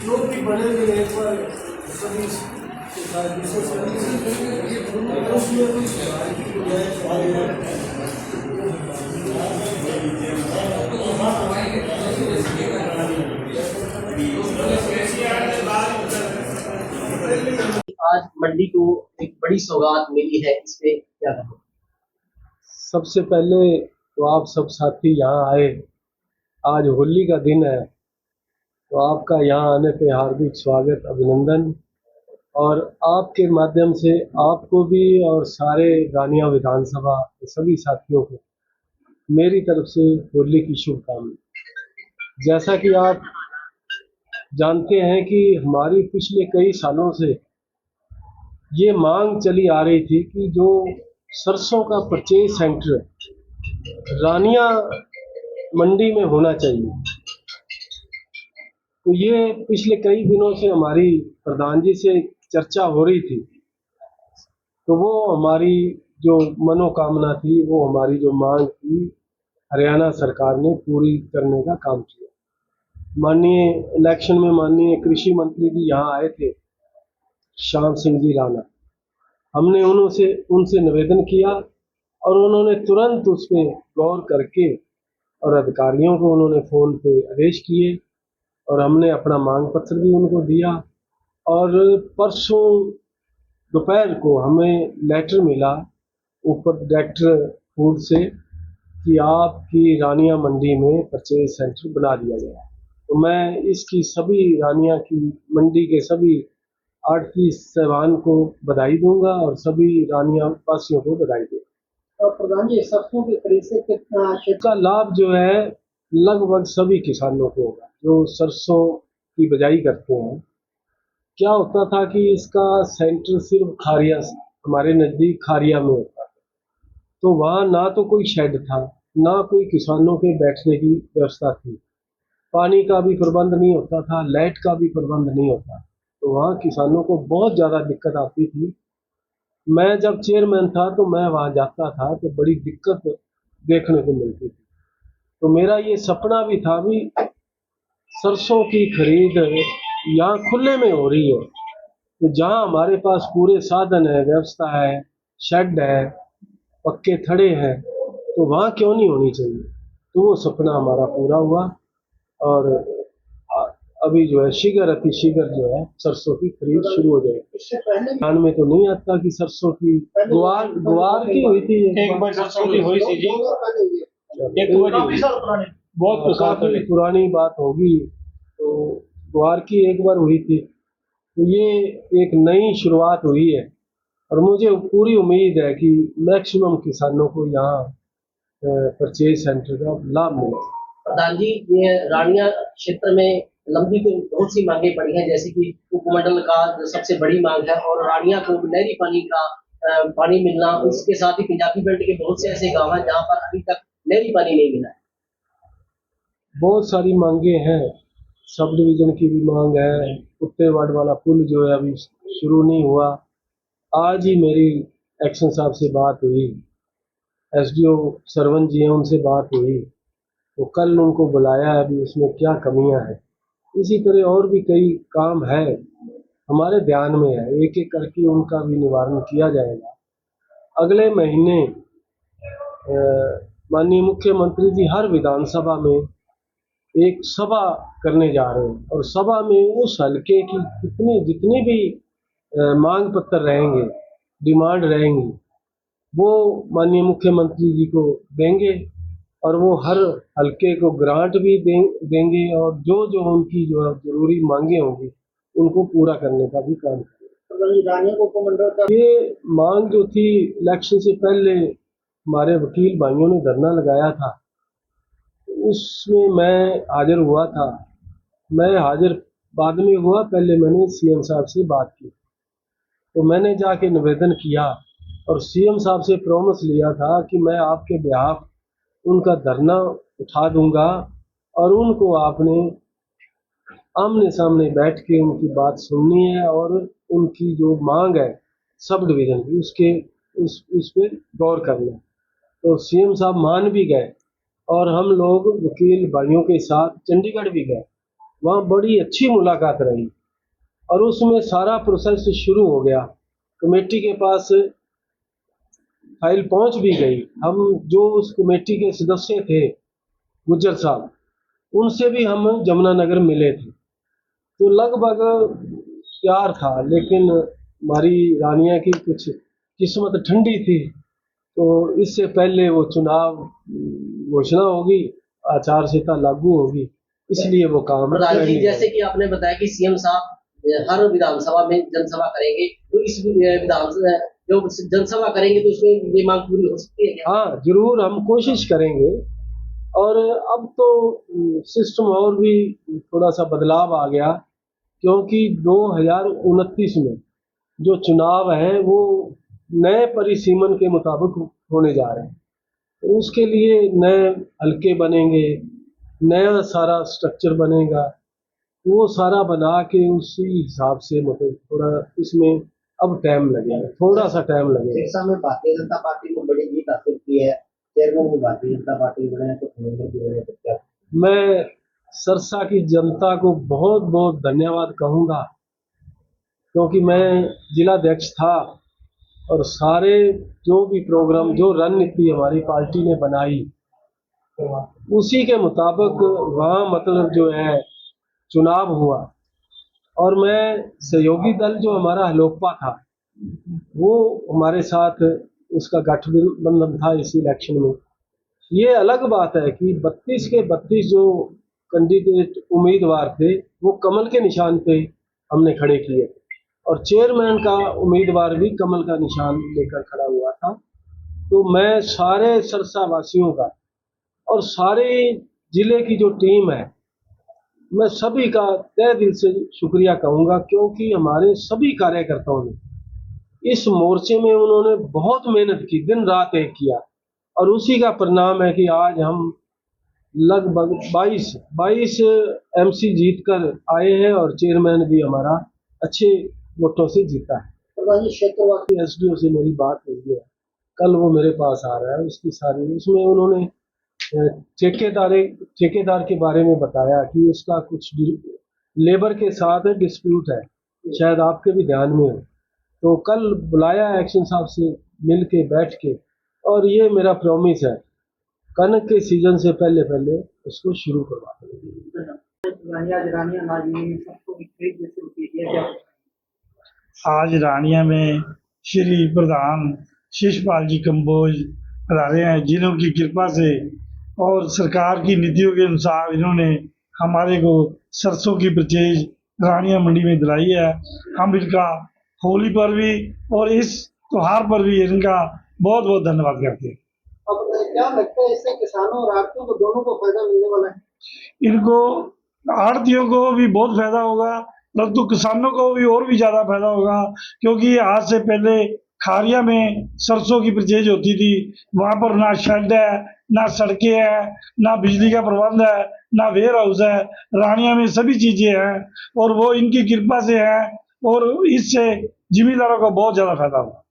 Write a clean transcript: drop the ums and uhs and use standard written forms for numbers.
लोग भी बड़े हुए एक बार सभी आज मंडी को एक बड़ी सौगात मिली है, इस पे क्या कहोगे? सबसे पहले तो आप सब साथी यहाँ आए, आज होली का दिन है, तो आपका यहाँ आने पे हार्दिक स्वागत, अभिनंदन। और आपके माध्यम से आपको भी और सारे रानिया विधानसभा के सभी साथियों को मेरी तरफ से होली की शुभकामनाएं। जैसा कि आप जानते हैं कि हमारी पिछले कई सालों से ये मांग चली आ रही थी कि जो सरसों का परचेज सेंटर रानिया मंडी में होना चाहिए। तो ये पिछले कई दिनों से हमारी प्रधान जी से चर्चा हो रही थी, तो वो हमारी जो मनोकामना थी, वो हमारी जो मांग थी, हरियाणा सरकार ने पूरी करने का काम किया। माननीय इलेक्शन में माननीय कृषि मंत्री जी यहाँ आए थे, श्याम सिंह जी राणा। हमने उनसे निवेदन किया और उन्होंने तुरंत उस पर गौर करके और अधिकारियों को उन्होंने फ़ोन पे आदेश किए और हमने अपना मांग पत्र भी उनको दिया। और परसों दोपहर को हमें लेटर मिला ऊपर डायरेक्टर फूड से कि आपकी रानिया मंडी में परचेज सेंटर बना दिया गया। तो मैं इसकी सभी रानिया की मंडी के सभी आढ़ती साहबान को बधाई दूंगा और सभी रानिया वासियों को बधाई दूंगा। और प्रधान जी, सरसों की खरीद से कितना इसका लाभ जो है लगभग सभी किसानों को होगा जो सरसों की बिजाई करते हैं। क्या होता था कि इसका सेंटर सिर्फ खारिया, हमारे नज़दीक खारिया में होता था, तो वहाँ ना तो कोई शेड था, ना कोई किसानों के बैठने की व्यवस्था थी, पानी का भी प्रबंध नहीं होता था, लाइट का भी प्रबंध नहीं होता, तो वहाँ किसानों को बहुत ज़्यादा दिक्कत आती थी। मैं जब चेयरमैन था तो मैं वहाँ जाता था तो बड़ी दिक्कत देखने को मिलती थी। तो मेरा ये सपना भी था भी सरसों की खरीद यहाँ खुले में हो रही है, तो जहाँ हमारे पास पूरे साधन है, व्यवस्था है, शेड है, पक्के थड़े हैं, तो वहाँ क्यों नहीं होनी चाहिए। तो वो सपना हमारा पूरा हुआ और अभी जो है शीघ्र अतिशीघ्र जो है सरसों की खरीद शुरू हो जाएगी। ध्यान में तो नहीं आता कि सरसों की गुआर की हुई थी, एक बार सरसों की हुई थी जी, बहुत काफी पुरानी बात होगी। तो गुआर की एक बार हुई थी, तो ये एक नई शुरुआत हुई है और मुझे पूरी उम्मीद है कि मैक्सिमम किसानों को यहाँ परचेज सेंटर का लाभ मिले। प्रधान जी, ये रानिया क्षेत्र में लंबी तो बहुत सी मांगे पड़ी हैं, जैसे कि उपमंडल का सबसे बड़ी मांग है और रानिया को नहरी पानी का पानी मिलना, इसके साथ ही पंजाबी बेल्ट के बहुत से ऐसे गांव हैं जहाँ पर अभी तक नहरी पानी नहीं मिला है। बहुत सारी मांगे हैं, सब डिवीजन की भी मांग है, कुत्तेवाड़ वाला पुल जो है अभी शुरू नहीं हुआ। आज ही मेरी एक्शन साहब से बात हुई, एसडीओ सरवन जी हैं, उनसे बात हुई, तो कल उनको बुलाया है, अभी उसमें क्या कमियां हैं। इसी तरह और भी कई काम है हमारे ध्यान में है, एक एक करके उनका भी निवारण किया जाएगा। अगले महीने माननीय मुख्यमंत्री जी हर विधानसभा में एक सभा करने जा रहे हैं और सभा में उस हल्के की जितनी भी मांग पत्र रहेंगे, डिमांड रहेंगी, वो माननीय मुख्यमंत्री जी को देंगे और वो हर हल्के को ग्रांट भी देंगे और जो जो उनकी जो जरूरी मांगे होंगी उनको पूरा करने का भी काम करेंगे। ये मांग जो थी इलेक्शन से पहले हमारे वकील भाइयों ने धरना लगाया था, उसमें मैं हाजिर हुआ था। मैं हाजिर बाद में हुआ, पहले मैंने सीएम साहब से बात की तो मैंने जाके निवेदन किया और सीएम साहब से प्रॉमिस लिया था कि मैं आपके बिहाफ उनका धरना उठा दूंगा और उनको आपने आमने सामने बैठ के उनकी बात सुननी है और उनकी जो मांग है सब डिवीज़न की उस पे गौर करना है। तो सीएम साहब मान भी गए और हम लोग वकील भाइयों के साथ चंडीगढ़ भी गए। वहाँ बड़ी अच्छी मुलाकात रही और उसमें सारा प्रोसेस शुरू हो गया। कमेटी के पास फाइल पहुंच भी गई। हम जो उस कमेटी के सदस्य थे गुज्जर साहब, उनसे भी हम जमुनानगर मिले थे। तो लगभग प्यार था, लेकिन हमारी रानिया की कुछ किस्मत ठंडी थी। तो इससे पहले वो चुनाव घोषणा होगी, आचार संहिता लागू होगी, इसलिए वो काम प्रधान जी, नहीं जैसे कि आपने बताया कि सीएम साहब हर विधानसभा में जनसभा करेंगे, तो इस जो जनसभा करेंगे तो उसमें ये मांग पूरी हो सकती है क्या? हाँ, जरूर हम कोशिश करेंगे। और अब तो सिस्टम और भी थोड़ा सा बदलाव आ गया, क्योंकि 2029 में जो चुनाव है वो नए परिसीमन के मुताबिक होने जा रहे हैं। तो उसके लिए नए हलके बनेंगे, नया सारा स्ट्रक्चर बनेगा, वो सारा बना के उसी हिसाब से मतलब थोड़ा इसमें अब टाइम लगेगा, थोड़ा सा टाइम लगेगा। सिरसा में भारतीय जनता पार्टी को बड़ी जीत हासिल की है, चेयरमैन भी भारतीय जनता पार्टी बने हैं, तो धर्मेंद्र जी बने, तो क्या? मैं सरसा की जनता को बहुत बहुत धन्यवाद कहूँगा, क्योंकि मैं जिलाध्यक्ष था और सारे जो भी प्रोग्राम, जो रणनीति हमारी पार्टी ने बनाई, उसी के मुताबिक वहाँ मतलब जो है चुनाव हुआ। और मैं सहयोगी दल जो हमारा हलोपा था, वो हमारे साथ उसका गठबंधन था इस इलेक्शन में। ये अलग बात है कि 32 के 32 जो कैंडिडेट उम्मीदवार थे वो कमल के निशान पे हमने खड़े किए और चेयरमैन का उम्मीदवार भी कमल का निशान लेकर खड़ा हुआ था। तो मैं सारे सरसा वासियों का और सारे जिले की जो टीम है, मैं सभी का तहे दिल से शुक्रिया कहूँगा, क्योंकि हमारे सभी कार्यकर्ताओं ने इस मोर्चे में उन्होंने बहुत मेहनत की, दिन रात एक किया और उसी का परिणाम है कि आज हम लगभग 22 एमसी जीत कर आए हैं और चेयरमैन भी हमारा अच्छे वोटों से जीता है। क्षेत्रवासी एसडीओ से मेरी बात हुई है, कल वो मेरे पास आ रहा है, उसकी सारी उसमें उन्होंने ठेकेदार के बारे में बताया कि उसका कुछ लेबर के साथ डिस्प्यूट है, शायद आपके भी ध्यान में हो। तो कल बुलाया एक्शन साहब से मिल के बैठ के, और ये मेरा प्रॉमिस है कनक के सीजन से पहले पहले उसको शुरू करवा देंगे। आज रानिया में श्री प्रधान शिषपाल जी कंबोज पधारे हैं, जिन्हों की कृपा से और सरकार की नीतियों के अनुसार इन्होंने हमारे को सरसों की परचेज रानिया मंडी में दिलाई है। हम इनका होली पर भी और इस त्योहार पर भी इनका बहुत बहुत धन्यवाद करते हैं। अब क्या लगता है, इससे किसानों और आड़तियों को दोनों को फायदा मिलने वाला है? इनको आड़तियों को भी बहुत फायदा होगा, परंतु किसानों को भी और भी ज्यादा फायदा होगा, क्योंकि आज से पहले खारिया में सरसों की परचेज होती थी, वहां पर ना शेड है, ना सड़कें हैं, ना बिजली का प्रबंध है, ना वेयर हाउस है। रानिया में सभी चीजें हैं और वो इनकी कृपा से है और इससे जिम्मेदारों को बहुत ज्यादा फायदा होगा।